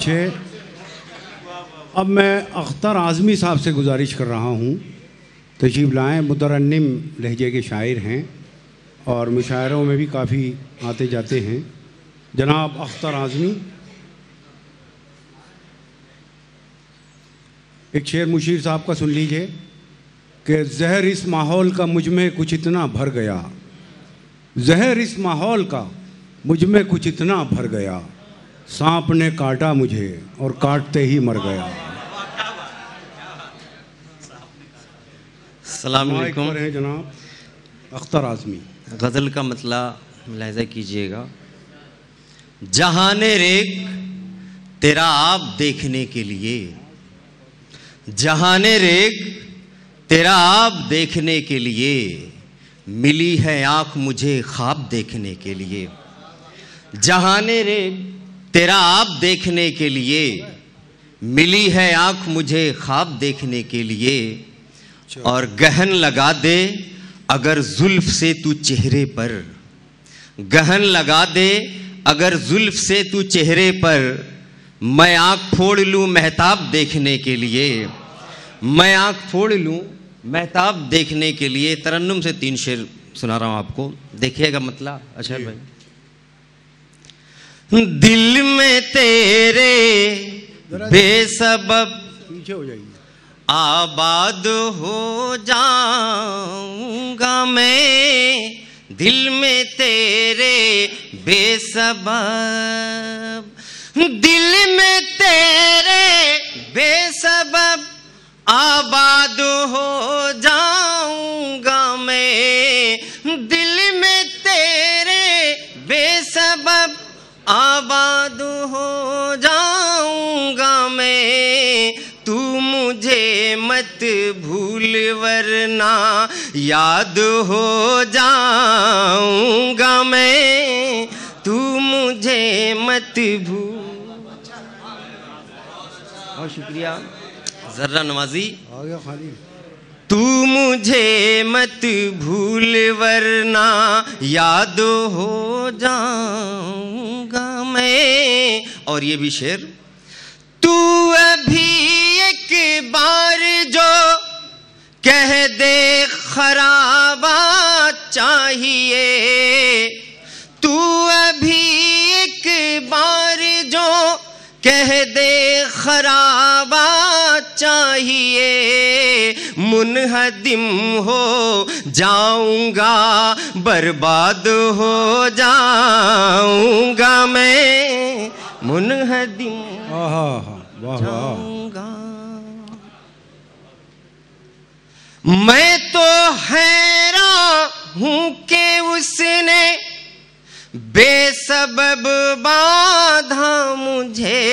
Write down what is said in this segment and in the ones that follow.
اچھے. اب میں اختر اعظمی صاحب سے گزارش کر رہا ہوں تشریف لائیں. مترنم لہجے کے شاعر ہیں اور مشاعروں میں بھی کافی آتے جاتے ہیں. جناب اختر اعظمی. ایک شعر مشیر صاحب کا سن لیجئے کہ زہر اس ماحول کا مجھ میں کچھ اتنا بھر گیا. زہر اس ماحول کا مجھ میں کچھ اتنا بھر گیا. سانپ نے کاٹا مجھے اور کاٹتے ہی مر گیا. السلام علیکم. ہے جناب اختر اعظمی. غزل کا مطلع ملاحظہ کیجئے گا. جہان ریگ تیرا آپ دیکھنے کے لیے، جہان ریگ تیرا آپ دیکھنے کے لیے، ملی ہے آنکھ مجھے خواب دیکھنے کے لیے. جہان ریگ تیرا آپ دیکھنے کے لیے، ملی ہے آنکھ مجھے خواب دیکھنے کے لیے. اور گہن لگا دے اگر زلف سے تو چہرے پر، گہن لگا دے اگر زلف سے تو چہرے پر، میں آنکھ پھوڑ لوں مہتاب دیکھنے کے لیے. میں آنکھ پھوڑ لوں مہتاب دیکھنے کے لیے. ترنم سے 3 شعر سنا رہا ہوں آپ کو، دیکھیے گا مطلب. اچھا بھائی. دل میں تیرے بے سبب پیچھے ہو جائیے. آباد ہو جاؤں گا میں، دل میں تیرے بے سبب، دل میں تیرے بے سبب آباد ہو جاؤں گا میں. دل میں تیرے بے سبب آباد ہو جاؤں گا میں. تو مجھے مت بھول ورنہ یاد ہو جاؤں گا میں. تو مجھے مت بھول. بہت شکریہ ذرہ نوازی. آگے خالی. تو مجھے مت بھول ورنہ یاد ہو جاؤں گا میں. اور یہ بھی شعر. تو ابھی ایک بار جو کہہ دے خرابات چاہیے، تو ابھی ایک بار جو کہہ دے خرابات چاہیے، منہدم ہو جاؤں گا برباد ہو جاؤں گا میں. منہدم جاؤں گا. میں تو حیران ہوں کہ اس نے بے سبب باندھا مجھے.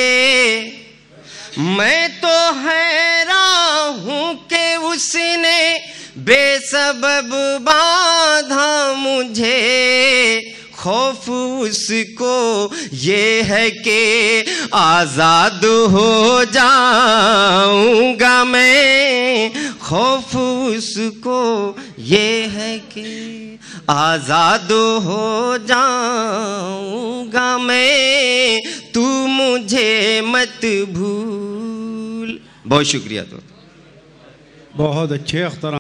میں تو حیران ہوں کہ اس نے بے سبب باندھا مجھے. خوف اس کو یہ ہے کہ آزاد ہو جاؤں گا میں. خوف اس کو یہ ہے کہ آزاد ہو جاؤں گا میں. تو مجھے مت بھول. بہت شکریہ. تو بہت اچھے اختر